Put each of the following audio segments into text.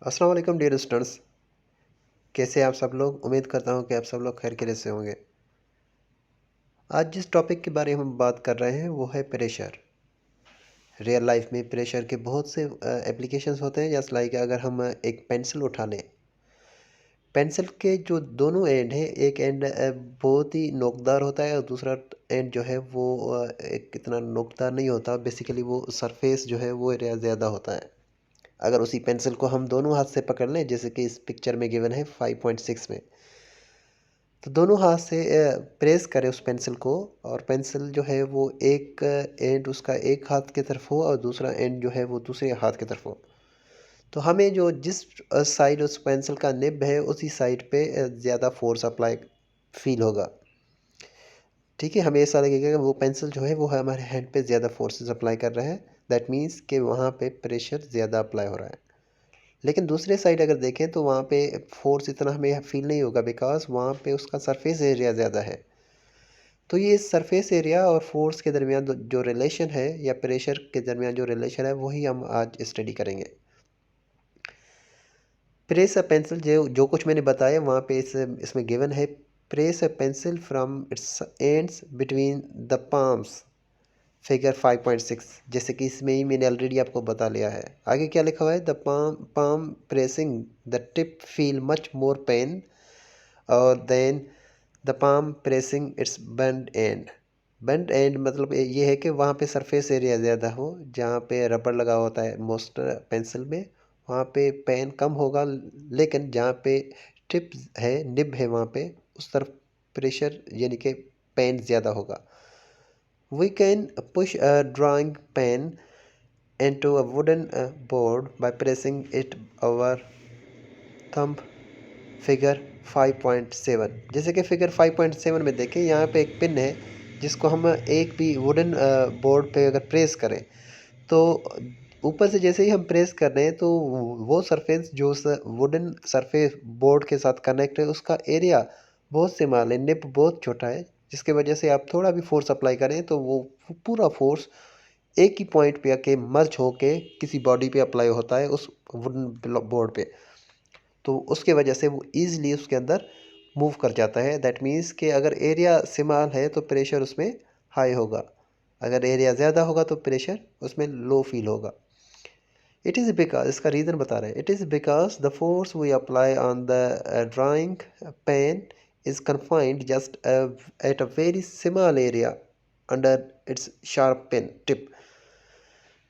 अस्सलाम वालेकुम dear students. कैसे हैं आप सब लोग? उम्मीद करता हूं कि आप सब लोग खैर खैरियत से होंगे। आज जिस टॉपिक के बारे में हम बात कर रहे हैं वो है प्रेशर। रियल लाइफ में प्रेशर के बहुत से एप्लीकेशंस होते हैं। जस्ट लाइक अगर हम एक पेंसिल उठा लें, पेंसिल के जो दोनों एंड हैं, एक एंड बहुत ही नोकदार होता है और दूसरा एंड जो है वो एक इतना नोकदार नहीं होता। बेसिकली वो सरफेस जो है वो एरिया ज़्यादा होता है। अगर उसी पेंसिल को हम दोनों हाथ से पकड़ लें, जैसे कि इस पिक्चर में गिवन है 5.6 में, तो दोनों हाथ से प्रेस करें उस पेंसिल को, और पेंसिल जो है वो एक एंड उसका एक हाथ की तरफ हो और दूसरा एंड जो है वो दूसरे हाथ की तरफ हो, तो हमें जो जिस साइड उस पेंसिल का निब है उसी साइड पे ज़्यादा फोर्स अप्लाई फील होगा। ठीक है, हमें ऐसा लगेगा कि वो पेंसिल जो है वो हमारे हैंड पे ज़्यादा फोर्सेस अप्लाई कर रहा है। दैट मीन्स कि वहाँ पे प्रेशर ज़्यादा अप्लाई हो रहा है। लेकिन दूसरे साइड अगर देखें तो वहाँ पे फोर्स इतना हमें फील नहीं होगा, बिकॉज वहाँ पे उसका सरफेस एरिया ज़्यादा है। तो ये सरफेस एरिया और फोर्स के दरमियान जो रिलेशन है, या प्रेशर के दरमियान जो रिलेशन है, वही हम आज स्टडी करेंगे। प्रेस अ पेंसिल, जो कुछ मैंने बताया वहाँ पे इसमें गिवन है। Press a pencil from its ends between the palms, figure 5.6। जैसे कि इसमें ही मैंने ऑलरेडी आपको बता लिया है। आगे क्या लिखा हुआ है? The palm pressing the tip feel much more pain और then the palm pressing its bend end. Bend end मतलब ये है कि वहाँ पे सरफेस एरिया ज़्यादा हो, जहाँ पे रबड़ लगा होता है मोस्ट पेंसिल में, वहाँ पे पेन कम होगा। लेकिन जहाँ पे टिप है, निब है, वहाँ पे उस तरफ प्रेशर यानी कि पेन ज़्यादा होगा। We can push a drawing pen into a wooden board by pressing it over thumb, figure 5.7। जैसे कि फिगर 5.7 में देखें, यहाँ पे एक पिन है जिसको हम एक भी वुडन बोर्ड पे अगर प्रेस करें, तो ऊपर से जैसे ही हम प्रेस कर रहे हैं तो वो सरफेस जो उस वुडन सरफेस बोर्ड के साथ कनेक्ट है, उसका एरिया बहुत स्मॉल है, निप बहुत छोटा है, जिसकी वजह से आप थोड़ा भी फोर्स अप्लाई करें तो वो पूरा फोर्स एक ही पॉइंट पे आके मर्ज होके किसी बॉडी पे अप्लाई होता है, उस वुडन बोर्ड पे। तो उसके वजह से वो ईज़िली उसके अंदर मूव कर जाता है। दैट मीन्स कि अगर एरिया स्मॉल है तो प्रेशर उसमें हाई होगा, अगर एरिया ज़्यादा होगा तो प्रेशर उसमें लो फील होगा। इट इज़ बिकॉज, इसका रीज़न बता रहे हैं, it is because the force we apply on the drawing pen is confined just at a very small area under its sharp pen tip।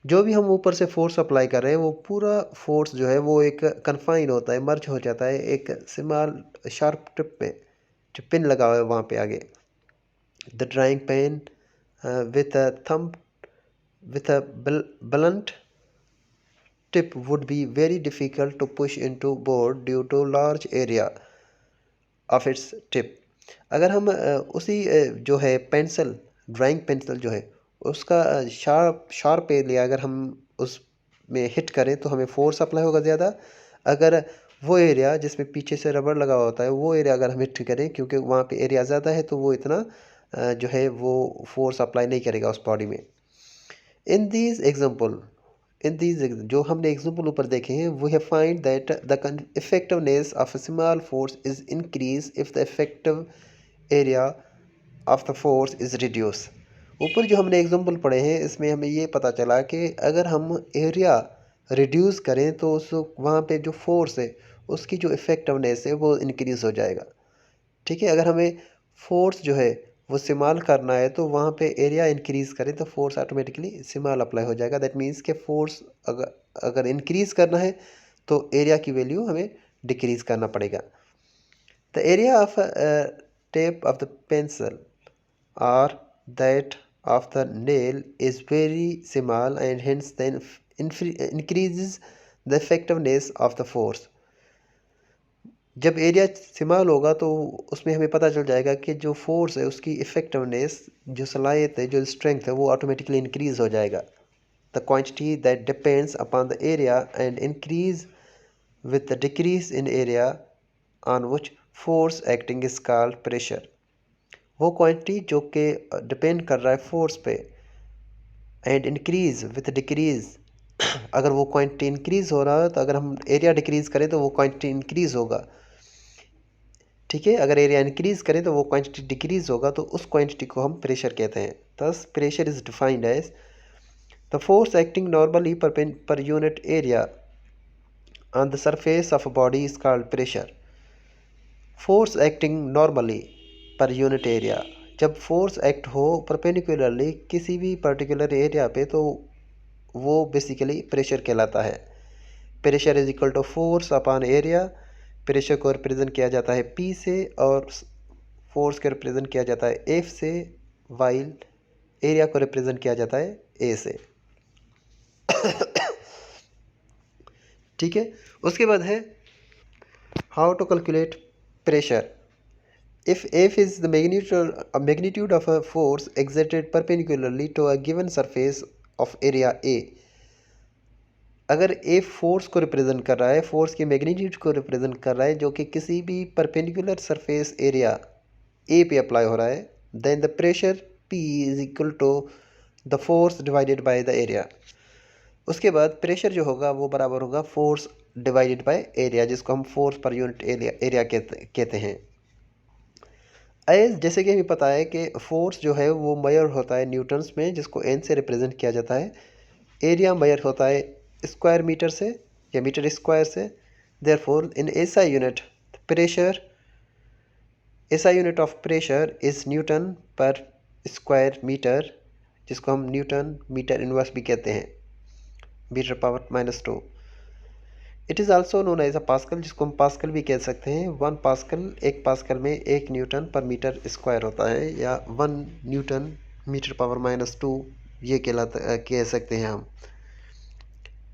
जो भी हम ऊपर से फोर्स अप्लाई कर रहे हैं वो पूरा फोर्स जो है वो एक कन्फाइन होता है, मर्ज हो जाता है एक स्मॉल शार्प टिप पे, जो पिन लगा हुआ है वहाँ पे आगे। The drawing pen with a thumb with a blunt tip would be very difficult to push into board due to large area of its tip। अगर हम उसी जो है पेंसिल, ड्राइंग पेंसिल जो है उसका शार्प शार्प एरिया अगर हम उस में हिट करें तो हमें फोर्स अप्लाई होगा ज़्यादा। अगर वो एरिया जिसमें पीछे से रबड़ लगा होता है वो एरिया अगर हम हिट करें, क्योंकि वहाँ पे एरिया ज़्यादा है, तो वो इतना जो है वो फोर्स अप्लाई नहीं करेगा उस बॉडी में। इन दीज एग्जाम्पल, जो हमने एग्जाम्पल ऊपर देखे हैं, we have find that the effectiveness of a small force is increase if the effective area of the force is reduce. ऊपर जो हमने एग्जाम्पल पढ़े हैं इसमें हमें ये पता चला कि अगर हम एरिया रिड्यूस करें तो उस वहाँ पे जो फोर्स है उसकी जो इफेक्टिवनेस है वो इंक्रीज़ हो जाएगा। ठीक है, अगर हमें फोर्स जो है वो इस्तेमाल करना है तो वहाँ पे एरिया इंक्रीज़ करें तो फोर्स ऑटोमेटिकली इस्तेमाल अप्लाई हो जाएगा। दैट मीन्स के फोर्स अगर अगर इंक्रीज़ करना है तो एरिया की वैल्यू हमें डिक्रीज़ करना पड़ेगा। The area of tape of the pencil or that of the nail is very small and hence then increases the effectiveness of the force। जब एरिया स्मॉल होगा तो उसमें हमें पता चल जाएगा कि जो फोर्स है उसकी इफेक्टिवनेस, जो सलाहियत है, जो स्ट्रेंथ है, वो ऑटोमेटिकली इंक्रीज हो जाएगा। The quantity that depends upon the area and increase with the decrease in area on which force acting is called pressure. वो क्वांटिटी जो कि डिपेंड कर रहा है फोर्स पे, एंड इंक्रीज विथ डिक्रीज अगर वो क्वांटिटी इंक्रीज़ हो रहा है तो अगर हम एरिया डिक्रीज़ करें तो वो क्वांटिटी इंक्रीज़ होगा। ठीक है, अगर एरिया इंक्रीज़ करें तो वो क्वांटिटी डिक्रीज़ होगा, तो उस क्वांटिटी को हम प्रेशर कहते हैं। Thus pressure is defined as the force acting normally per unit area on the surface of a body is called pressure. Force acting normally per unit area, जब force act हो perpendicularly किसी भी particular area पे तो वो basically pressure कहलाता है। Pressure is equal to force upon area. Pressure को रिप्रेजेंट किया जाता है P से और फोर्स को रिप्रेजेंट किया जाता है F से, वाइल एरिया को रिप्रेजेंट किया जाता है A से। ठीक है, उसके बाद है how to calculate pressure. If F is the magnitude of a force exerted perpendicularly to a given surface of area A, अगर F फोर्स को रिप्रेजेंट कर रहा है, फोर्स की मैग्नीट्यूड को रिप्रेजेंट कर रहा है जो कि किसी भी परपेंडिकुलर सरफेस एरिया A पे अप्लाई हो रहा है, then the pressure P is equal to the force divided by the area. उसके बाद प्रेशर जो होगा वो बराबर होगा फोर्स डिवाइडेड बाय एरिया, जिसको हम फोर्स पर यूनिट एरिया कहते हैं। जैसे कि हमें पता है कि फोर्स जो है वो मेजर होता है न्यूटन्स में, जिसको एन से रिप्रेजेंट किया जाता है। एरिया मेजर होता है स्क्वायर मीटर से या मीटर स्क्वायर से। Therefore in SI unit pressure, SI unit of pressure is newton per square metre, जिसको हम न्यूटन मीटर इनवर्स भी कहते हैं, metre power -2। It is also known as a pascal, जिसको हम पास्कल भी कह सकते हैं। 1 पास्कल, 1 पास्कल में 1 न्यूटन पर मीटर स्क्वायर होता है, या 1 न्यूटन मीटर पावर -2 ये कह सकते हैं हम।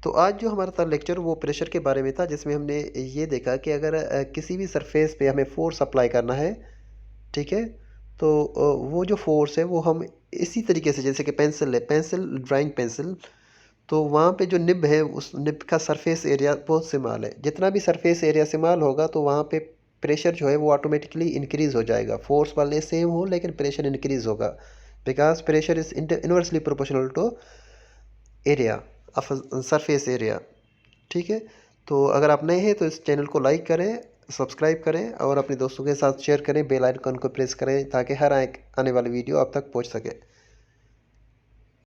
तो आज जो हमारा था लेक्चर वो प्रेशर के बारे में था, जिसमें हमने ये देखा कि अगर किसी भी सरफेस पे हमें फोर्स अप्लाई करना है, ठीक है, तो वो जो फोर्स है वो हम इसी तरीके से, जैसे कि पेंसिल है, पेंसिल ड्राइंग पेंसिल, तो वहाँ पे जो निब है उस निब का सरफेस एरिया बहुत स्मॉल है। जितना भी सरफेस एरिया स्मॉल होगा तो वहाँ पे प्रेशर जो है वो ऑटोमेटिकली इंक्रीज़ हो जाएगा। फोर्स वाले सेम हो लेकिन प्रेशर इंक्रीज़ होगा, because pressure is inversely proportional to area of surface area. ठीक है, तो अगर आप नए हैं तो इस चैनल को लाइक करें, सब्सक्राइब करें और अपने दोस्तों के साथ शेयर करें, बेल आइकन को प्रेस करें ताकि हर एक आने वाली वीडियो आप तक पहुंच सके।